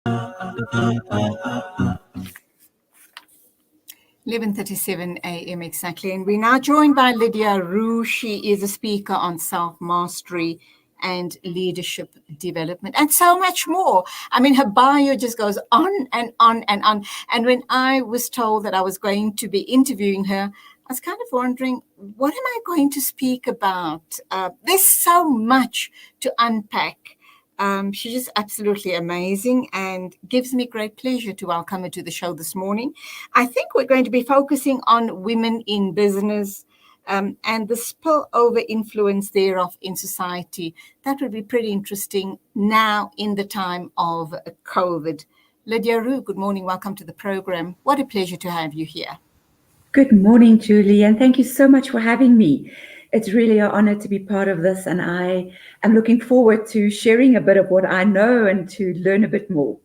11:37 a.m. exactly. And we're now joined by Lydia Roux. She is a speaker on self-mastery and leadership development and so much more. I mean, her bio just goes on and on and on. And when I was told that I was going to be interviewing her, I was kind of wondering, what am I going to speak about? There's so much to unpack. She's just absolutely amazing and gives me great pleasure to welcome her to the show this morning. I think we're going to be focusing on women in business and the spillover influence thereof in society. That would be pretty interesting now in the time of COVID. Lydia Roux, good morning. Welcome to the program. What a pleasure to have you here. Good morning, Julie, and thank you so much for having me. It's really an honor to be part of this, and I am looking forward to sharing a bit of what I know and to learn a bit more.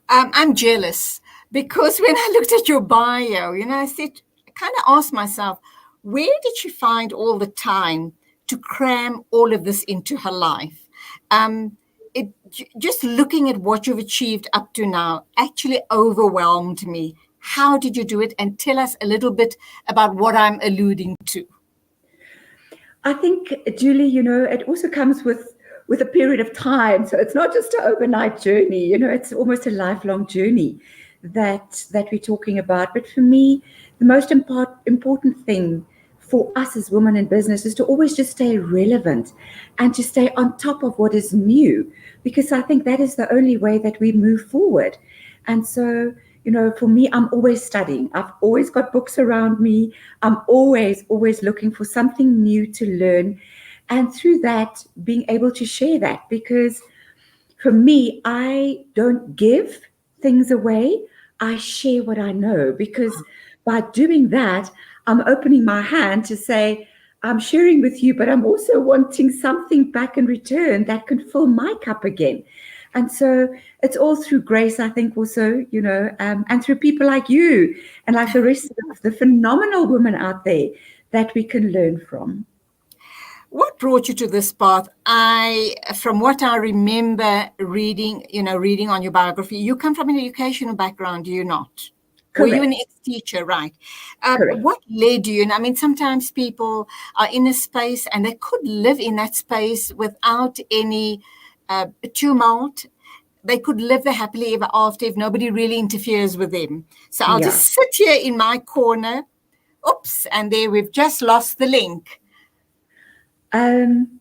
I'm jealous because when I looked at your bio, I kind of asked myself, where did she find all the time to cram all of this into her life? Just looking at what you've achieved up to now actually overwhelmed me. How did you do it? And tell us a little bit about what I'm alluding to. I think, Julie, it also comes with a period of time. So it's not just an overnight journey, it's almost a lifelong journey that we're talking about. But for me, the most important thing for us as women in business is to always just stay relevant and to stay on top of what is new, because I think that is the only way that we move forward. And so, for me, I'm always studying. I've always got books around me. I'm always looking for something new to learn. And through that, being able to share that, because for me, I don't give things away. I share what I know, because by doing that, I'm opening my hand to say, I'm sharing with you, but I'm also wanting something back in return that can fill my cup again. And so it's all through grace, I think, also, and through people like you and like the rest of the phenomenal women out there that we can learn from. What brought you to this path? From what I remember reading on your biography, you come from an educational background, do you not? Correct. Were you an ex-teacher, right? Correct. What led you? And I mean, sometimes people are in a space and they could live in that space without any tumult. They could live there happily ever after if nobody really interferes with them. So I'll just sit here in my corner. Oops, and there we've just lost the link. Can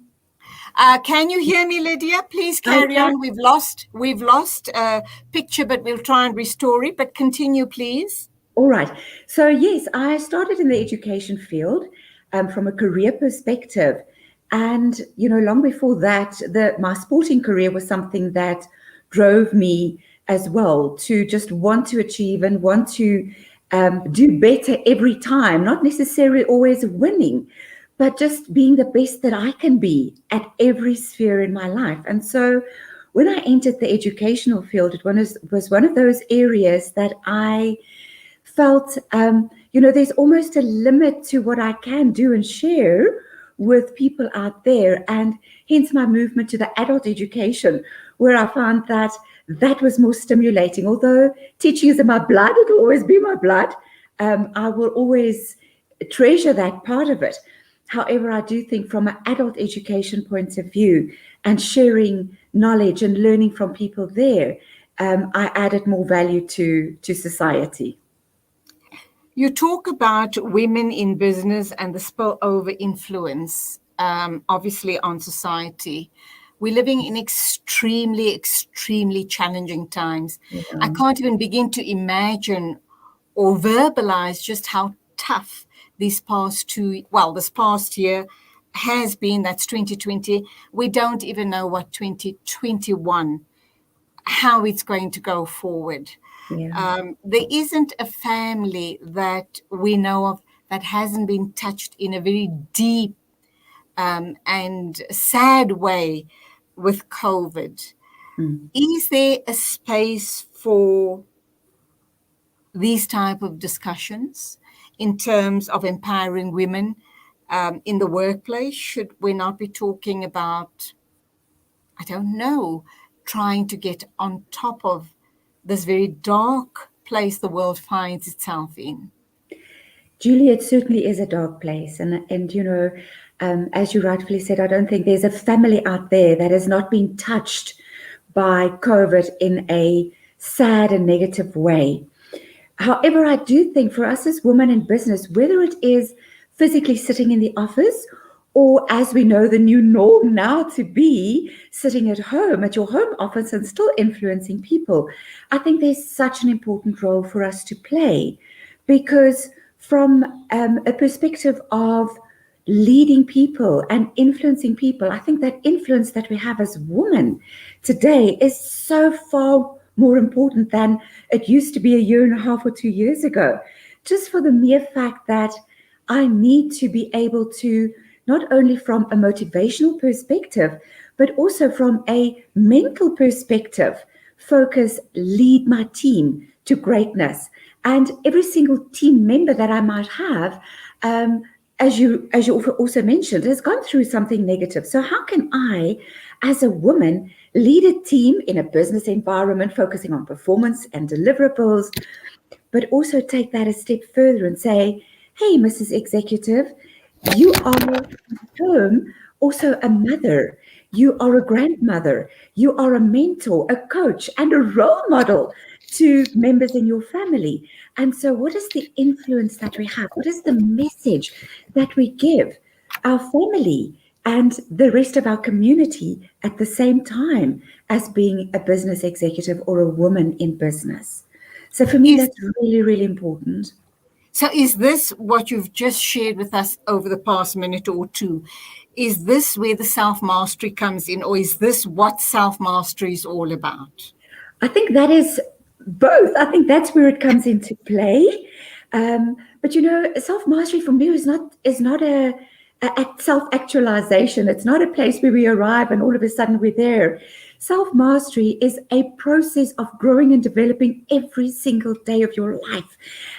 you hear me, Lydia? Please carry on. We've lost a picture, but we'll try and restore it. But continue, please. All right. So yes, I started in the education field from a career perspective. And, long before that, my sporting career was something that drove me as well to just want to achieve and want to do better every time, not necessarily always winning, but just being the best that I can be at every sphere in my life. And so when I entered the educational field, it was one of those areas that I felt, there's almost a limit to what I can do and share with people out there. And hence my movement to the adult education, where I found that was more stimulating. Although teaching is in my blood, it'll always be my blood. I will always treasure that part of it. However, I do think from an adult education point of view and sharing knowledge and learning from people there, I added more value to society. You talk about women in business and the spillover influence, obviously, on society. We're living in extremely, extremely challenging times. Yeah. I can't even begin to imagine or verbalize just how tough this past year has been. That's 2020. We don't even know what 2021, how it's going to go forward. Yeah. There isn't a family that we know of that hasn't been touched in a very deep and sad way with COVID. Is there a space for these type of discussions in terms of empowering women in the workplace? Should we not be talking about, I don't know, trying to get on top of this very dark place the world finds itself in? Julie, it certainly is a dark place. And as you rightfully said, I don't think there's a family out there that has not been touched by COVID in a sad and negative way. However, I do think for us as women in business, whether it is physically sitting in the office or, as we know, the new norm now to be sitting at home, at your home office and still influencing people, I think there's such an important role for us to play, because from a perspective of leading people and influencing people, I think that influence that we have as women today is so far more important than it used to be a year and a half or 2 years ago. Just for the mere fact that I need to be able to, not only from a motivational perspective, but also from a mental perspective, focus, lead my team to greatness. And every single team member that I might have, as you also mentioned, has gone through something negative. So how can I, as a woman, lead a team in a business environment focusing on performance and deliverables, but also take that a step further and say, hey, Mrs. Executive, you are at home also a mother, you are a grandmother, you are a mentor, a coach, and a role model to members in your family. And so what is the influence that we have? What is the message that we give our family and the rest of our community at the same time as being a business executive or a woman in business? So for me, that's really, really important. So is this what you've just shared with us over the past minute or two? Is this where the self-mastery comes in, or is this what self-mastery is all about? I think that is both. I think that's where it comes into play. But self-mastery for me is not a self-actualization. It's not a place where we arrive and all of a sudden we're there. Self-mastery is a process of growing and developing every single day of your life.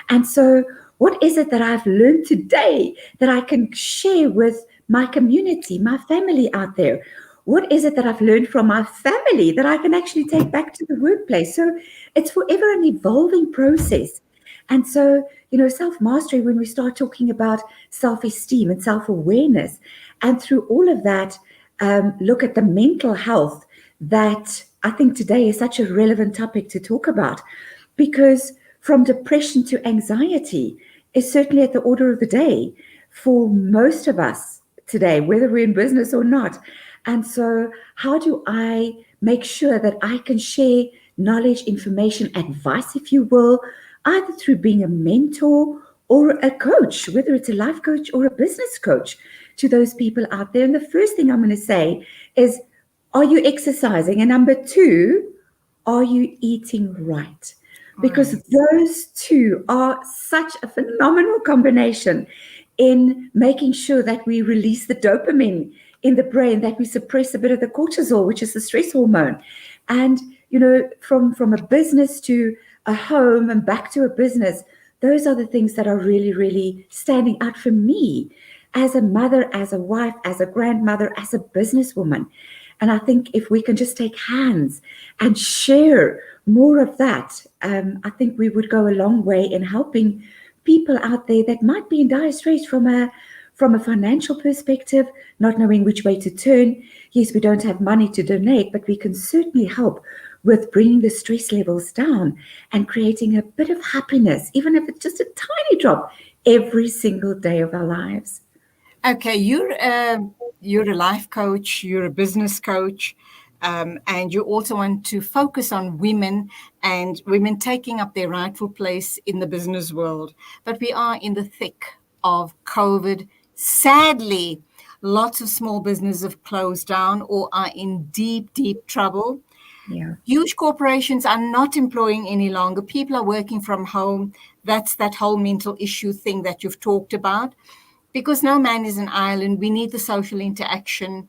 And so what is it that I've learned today that I can share with my community, my family out there? What is it that I've learned from my family that I can actually take back to the workplace? So it's forever an evolving process. And so, self-mastery, when we start talking about self-esteem and self-awareness, and through all of that, look at the mental health that I think today is such a relevant topic to talk about, because from depression to anxiety is certainly at the order of the day for most of us today, whether we're in business or not. And so how do I make sure that I can share knowledge, information, advice, if you will, either through being a mentor or a coach, whether it's a life coach or a business coach, to those people out there? And the first thing I'm going to say is, are you exercising? And number two, are you eating right? Because those two are such a phenomenal combination in making sure that we release the dopamine in the brain, that we suppress a bit of the cortisol, which is the stress hormone. And, from a business to a home and back to a business, those are the things that are really, really standing out for me as a mother, as a wife, as a grandmother, as a businesswoman. And I think if we can just take hands and share more of that, I think we would go a long way in helping people out there that might be in dire straits from a financial perspective, not knowing which way to turn. Yes, we don't have money to donate, but we can certainly help with bringing the stress levels down and creating a bit of happiness, even if it's just a tiny drop, every single day of our lives. Okay, you're a life coach, you're a business coach, and you also want to focus on women and women taking up their rightful place in the business world. But we are in the thick of COVID. Sadly, lots of small businesses have closed down or are in deep, deep trouble. Yeah. Huge corporations are not employing any longer. People are working from home. That's that whole mental issue thing that you've talked about. Because no man is an island. We need the social interaction.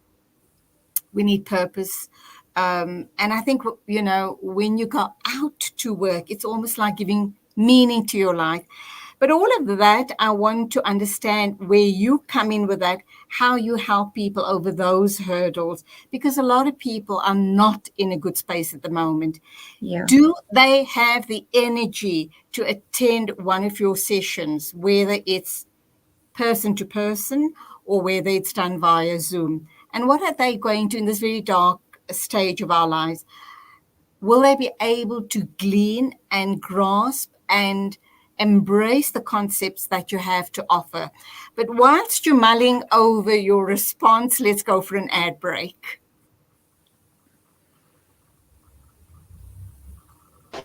We need purpose. And I think, when you go out to work, it's almost like giving meaning to your life. But all of that, I want to understand where you come in with that, how you help people over those hurdles, because a lot of people are not in a good space at the moment. Yeah. Do they have the energy to attend one of your sessions, whether it's person to person or whether it's done via Zoom? And what are they going to, in this very dark stage of our lives, will they be able to glean and grasp and embrace the concepts that you have to offer? But whilst you're mulling over your response, let's go for an ad break.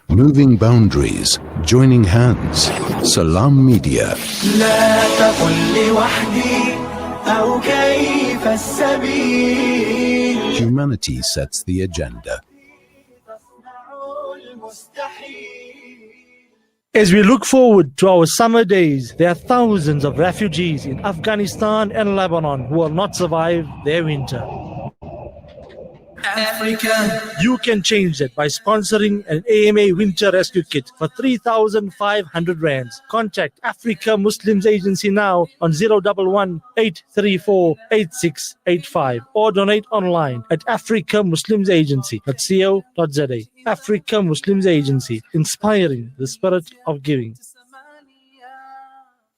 Moving boundaries, joining hands. Salam Media. لا تقل لي وحدي أو كيف السبيل. Humanity sets the agenda. As we look forward to our summer days, there are thousands of refugees in Afghanistan and Lebanon who will not survive their winter. Africa. You can change that by sponsoring an AMA Winter Rescue Kit for 3,500 rands. Contact Africa Muslims Agency now on 011-834-8685 or donate online at africamuslimsagency.co.za. Africa Muslims Agency, inspiring the spirit of giving.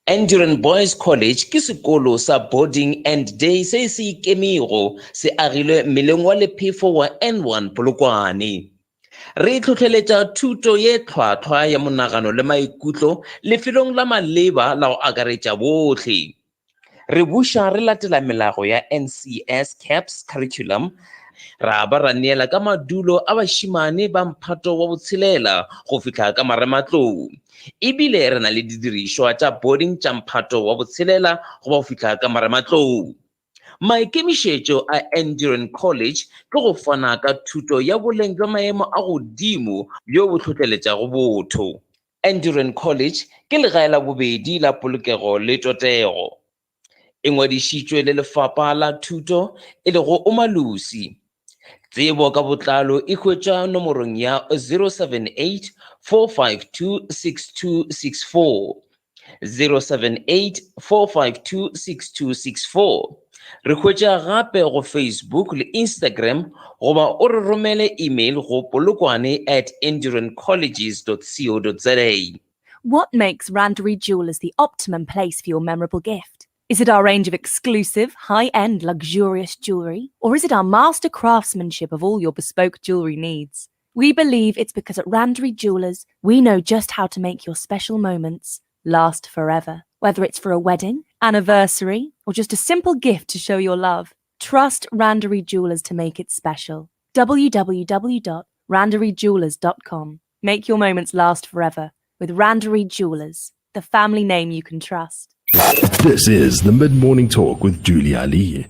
Endurance Boys College ke sekolo sa boarding and day se se ikemego se agilwe meleng wa lephefo wa N1 Polokwane. Re tlhotlheletsa thuto ye tlhwatlhwa ya monagano le maikutlo lefelong la maleba la go akaretsa botlhe. Re busha re latela melago ya NCS CAPS curriculum, ra ba ra neela ka madulo a bashimane ba mphato wa botshelela go fitlha ka marematlou. Ebile re na le didiriswa tsa boarding tsa mphato wa botshelela go ba fitlha ka marematlou. Maikemišetšo a Endurance College ke go fana ka thuto ya boleng jwa maemo a godimo bjo bo tlhotlheletšago botho. Endurance College ke legae la bobedi la polokego le totego. E ngwadišitšwe le lefapha la thuto e le go Umalusi. Tsebo ka botlalo e hwetša nomorong ya 078 452 6264 078 452 6264. Re hwetša gape go Facebook le Instagram goba o re romele email go polokwane@endurancecolleges.co.za. What makes Randery Jewelers the optimum place for your memorable gift? Is it our range of exclusive, high-end, luxurious jewellery? Or is it our master craftsmanship of all your bespoke jewellery needs? We believe it's because at Randery Jewelers, we know just how to make your special moments last forever. Whether it's for a wedding, anniversary, or just a simple gift to show your love, trust Randery Jewelers to make it special. www.randeryjewelers.com. Make your moments last forever with Randery Jewelers, the family name you can trust. This is the Mid-Morning Talk with Julie Alli.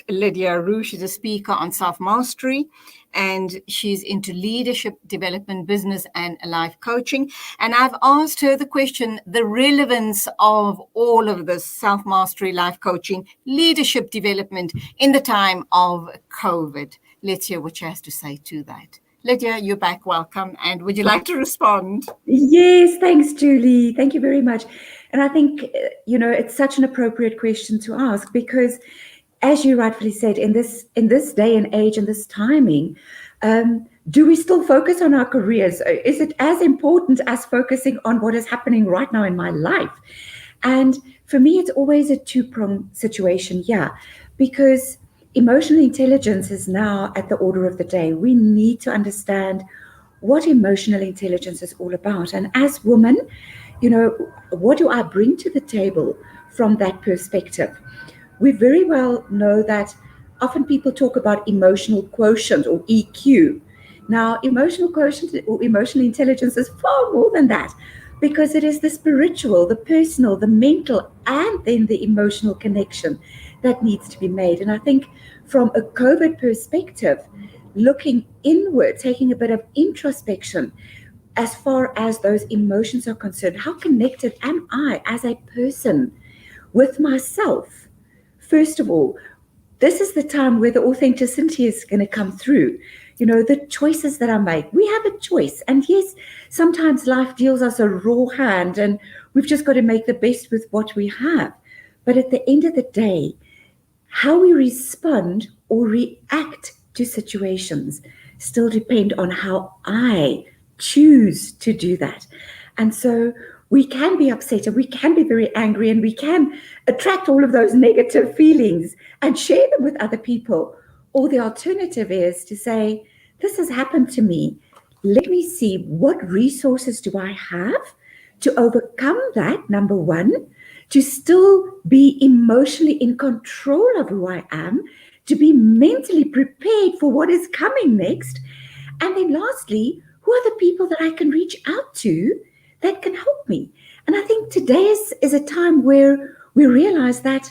Lydia Roux, she's a speaker on self-mastery, and she's into leadership development, business and life coaching. And I've asked her the question, the relevance of all of this self-mastery, life coaching, leadership development in the time of COVID. Let's hear what she has to say to that. Lydia, you're back. Welcome. And would you like to respond? Yes, thanks, Julie. Thank you very much. And I think, it's such an appropriate question to ask because, as you rightfully said, in this day and age and this timing, do we still focus on our careers? Is it as important as focusing on what is happening right now in my life? And for me, it's always a two-pronged situation, because emotional intelligence is now at the order of the day. We need to understand what emotional intelligence is all about. And as women, what do I bring to the table from that perspective? We very well know that often people talk about emotional quotient or EQ. Now, emotional quotient or emotional intelligence is far more than that because it is the spiritual, the personal, the mental, and then the emotional connection that needs to be made. And I think from a COVID perspective, looking inward, taking a bit of introspection as far as those emotions are concerned, how connected am I as a person with myself? First of all, this is the time where the authenticity is going to come through. You know, the choices that I make. We have a choice. And yes, sometimes life deals us a raw hand and we've just got to make the best with what we have. But at the end of the day, how we respond or react to situations still depend on how I choose to do that. And so we can be upset and we can be very angry and we can attract all of those negative feelings and share them with other people. Or the alternative is to say, this has happened to me. Let me see, what resources do I have to overcome that, number one, to still be emotionally in control of who I am, to be mentally prepared for what is coming next. And then lastly, who are the people that I can reach out to that can help me? And I think today is a time where we realize that,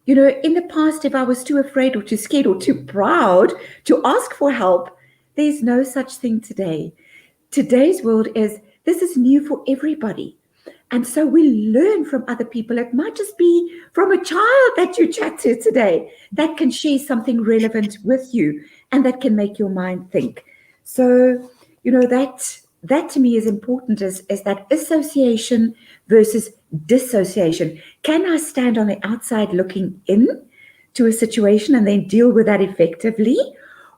you know, in the past, if I was too afraid or too scared or too proud to ask for help, there's no such thing today. Today's world this is new for everybody. And so we learn from other people. It might just be from a child that you chat to today that can share something relevant with you and that can make your mind think. So, you know, that to me is important is that association versus dissociation. Can I stand on the outside looking in to a situation and then deal with that effectively?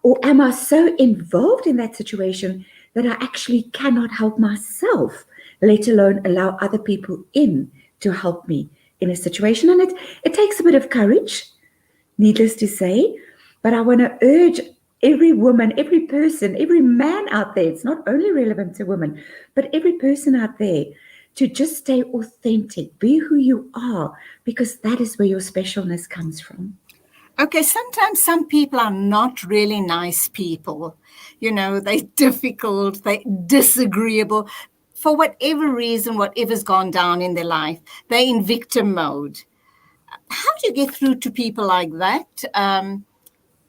Or am I so involved in that situation that I actually cannot help myself, let alone allow other people in to help me in a situation? And it takes a bit of courage, needless to say, but I want to urge every woman, every person, every man out there, it's not only relevant to women, but every person out there, to just stay authentic, be who you are, because that is where your specialness comes from. Okay, sometimes some people are not really nice people. You know, they're difficult, they're disagreeable. For whatever reason, whatever's gone down in their life, they're in victim mode. How do you get through to people like that?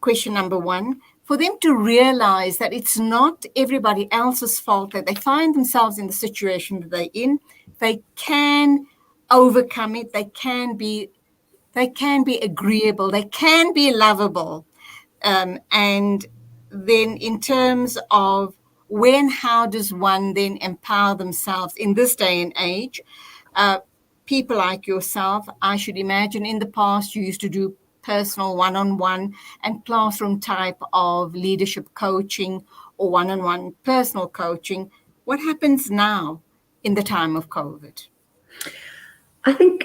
Question number one, for them to realize that it's not everybody else's fault that they find themselves in the situation that they're in. They can overcome it. They can be agreeable. They can be lovable. And then in terms of how does one then empower themselves in this day and age? People like yourself, I should imagine in the past you used to do personal one-on-one and classroom type of leadership coaching or one-on-one personal coaching. What happens now in the time of COVID? I think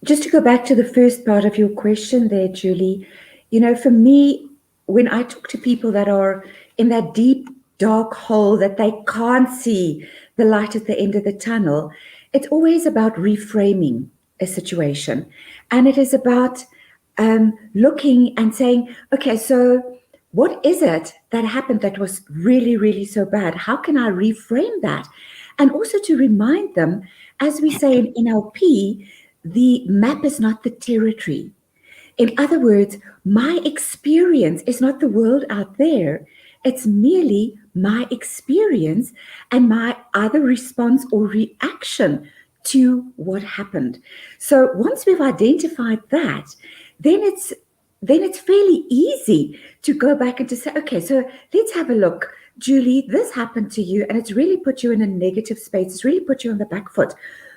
just to go back to the first part of your question there, Julie, you know, for me, when I talk to people that are in that deep, dark hole that they can't see the light at the end of the tunnel, it's always about reframing a situation. And it is about looking and saying, okay, so what is it that happened that was really, really so bad? How can I reframe that? And also to remind them, as we say in NLP, the map is not the territory. In other words, my experience is not the world out there. It's merely my experience and my either response or reaction to what happened. So once we've identified that, then it's fairly easy to go back and to say, okay, so let's have a look. Julie, this happened to you and it's really put you in a negative space. It's really put you on the back foot.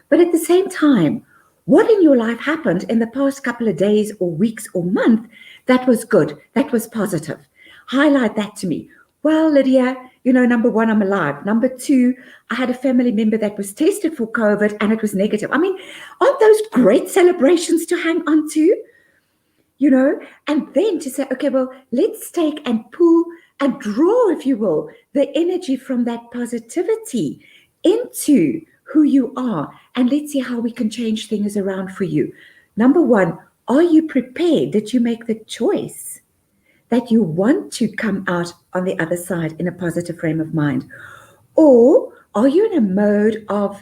But at the same time, what in your life happened in the past couple of days or weeks or month that was good, that was positive? Highlight that to me. Well, Lydia, you know, number one, I'm alive. Number two, I had a family member that was tested for COVID and it was negative. I mean, aren't those great celebrations to hang on to? You know, and then to say, okay, well, let's take and pull and draw, if you will, the energy from that positivity into who you are. And let's see how we can change things around for you. Number one, are you prepared? Did you make the choice that you want to come out on the other side in a positive frame of mind? Or are you in a mode of,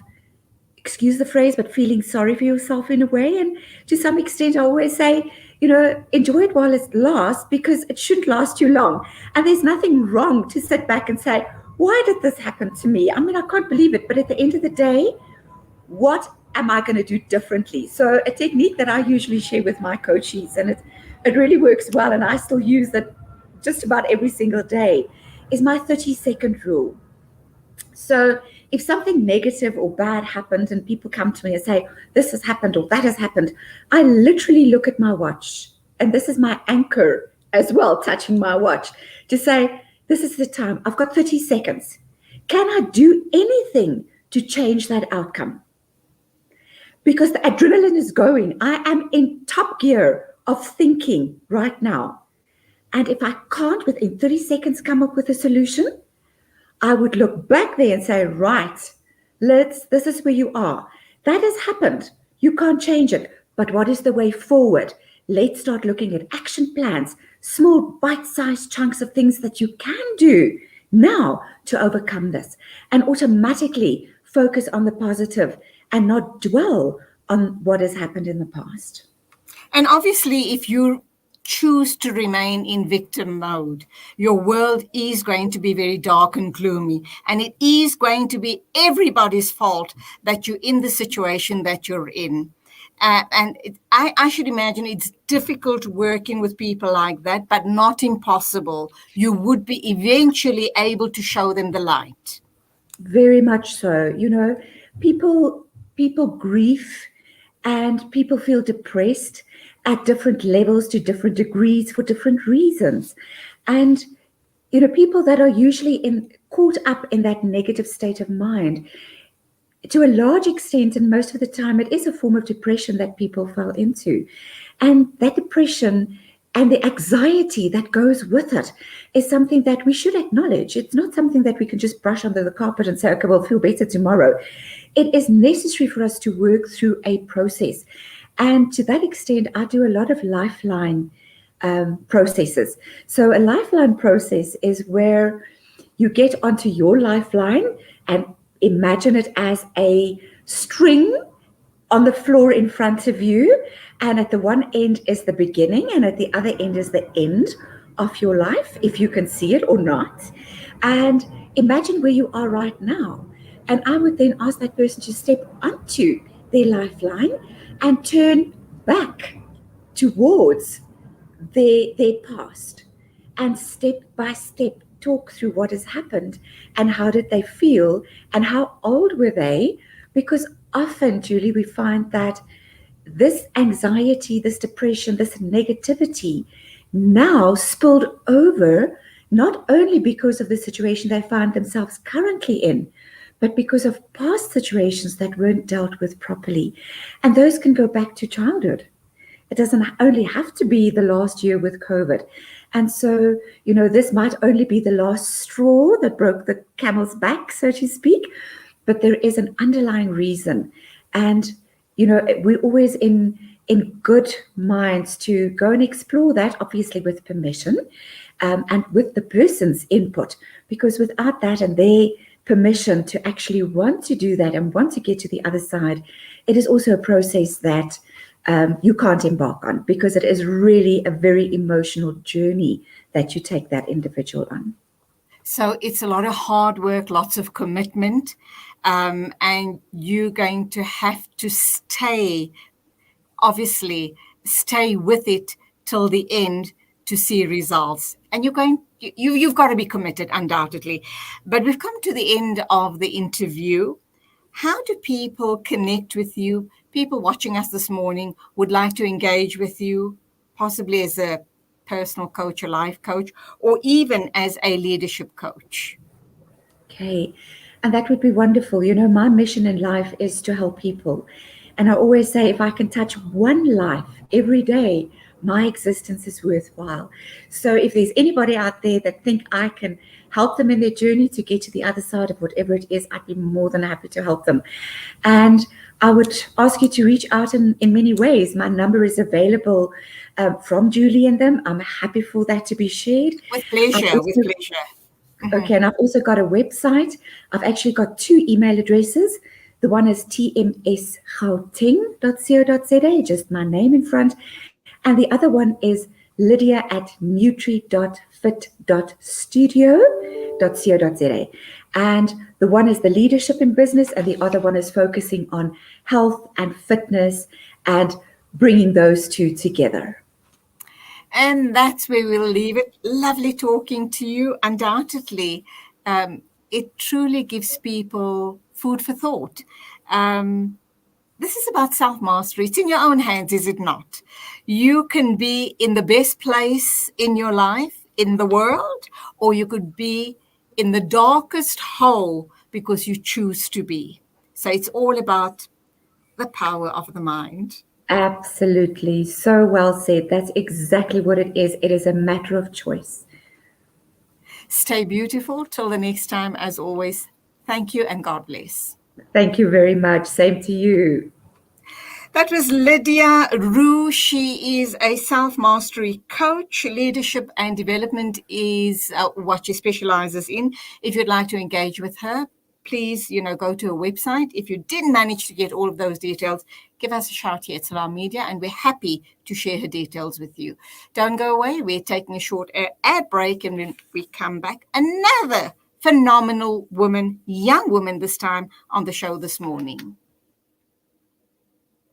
excuse the phrase, but feeling sorry for yourself in a way? And to some extent, I always say, you know, enjoy it while it lasts, because it shouldn't last too long. And there's nothing wrong to sit back and say, why did this happen to me? I mean, I can't believe it. But at the end of the day, what am I going to do differently? So a technique that I usually share with my coachees, and it really works well, and I still use it just about every single day, is my 30-second rule. So if something negative or bad happened and people come to me and say, this has happened or that has happened, I literally look at my watch, and this is my anchor as well, touching my watch, to say, this is the time, I've got 30 seconds. Can I do anything to change that outcome? Because the adrenaline is going. I am in top gear of thinking right now. And if I can't within 30 seconds come up with a solution, I would look back there and say, right, this is where you are. That has happened. You can't change it. But what is the way forward? Let's start looking at action plans, small bite-sized chunks of things that you can do now to overcome this, and automatically focus on the positive and not dwell on what has happened in the past. And obviously, if you choose to remain in victim mode, your world is going to be very dark and gloomy, and it is going to be everybody's fault that you're in the situation that you're in. I should imagine it's difficult working with people like that, but not impossible. You would be eventually able to show them the light. Very much so. You know, people grieve and people feel depressed at different levels, to different degrees, for different reasons. And, you know, people that are usually caught up in that negative state of mind, to a large extent, and most of the time, it is a form of depression that people fall into. And that depression and the anxiety that goes with it is something that we should acknowledge. It's not something that we can just brush under the carpet and say, okay, we'll feel better tomorrow. It is necessary for us to work through a process. And to that extent, I do a lot of lifeline processes. So a lifeline process is where you get onto your lifeline and imagine it as a string on the floor in front of you, and at the one end is the beginning and at the other end is the end of your life, if you can see it or not. And imagine where you are right now. And I would then ask that person to step onto their lifeline and turn back towards their past, and step by step talk through what has happened and how did they feel and how old were they. Because often, Julie, we find that this anxiety, this depression, this negativity now spilled over, not only because of the situation they find themselves currently in, but because of past situations that weren't dealt with properly. And those can go back to childhood. It doesn't only have to be the last year with COVID. And so, you know, this might only be the last straw that broke the camel's back, so to speak, but there is an underlying reason. And, you know, we're always in good minds to go and explore that, obviously with permission, and with the person's input, because without that and their permission to actually want to do that and want to get to the other side, it is also a process that you can't embark on, because it is really a very emotional journey that you take that individual on. So it's a lot of hard work, lots of commitment, and you're going to have to stay with it till the end to see results. And you've got to be committed, undoubtedly. But we've come to the end of the interview. How do people connect with you? People watching us this morning would like to engage with you, possibly as a personal coach, a life coach, or even as a leadership coach. Okay. And that would be wonderful. You know, my mission in life is to help people. And I always say, if I can touch one life every day, my existence is worthwhile. So if there's anybody out there that think I can help them in their journey to get to the other side of whatever it is, I'd be more than happy to help them. And I would ask you to reach out in many ways. My number is available from Julie and them. I'm happy for that to be shared. With pleasure, Mm-hmm. Okay, and I've also got a website. I've actually got 2 email addresses. The one is tmsgauteng.co.za, just my name in front. And the other one is lydia@nutri.fit.studio. www.leadershipinbusiness.co.za. And the one is the leadership in business, and the other one is focusing on health and fitness and bringing those two together. And that's where we'll leave it. Lovely talking to you. Undoubtedly, it truly gives people food for thought. This is about self-mastery. It's in your own hands, is it not? You can be in the best place in your life, in the world, or you could be in the darkest hole because you choose to be. So it's all about the power of the mind. Absolutely. So well said. That's exactly what it is. It is a matter of choice. Stay beautiful. Till the next time, as always, thank you and God bless. Thank you very much. Same to you. That was Lydia Roux. She is a self-mastery coach. Leadership and development is what she specializes in. If you'd like to engage with her, please, go to her website. If you didn't manage to get all of those details, give us a shout here at Salam Media, and we're happy to share her details with you. Don't go away. We're taking a short ad break, and when we come back, another phenomenal woman, young woman this time, on the show this morning.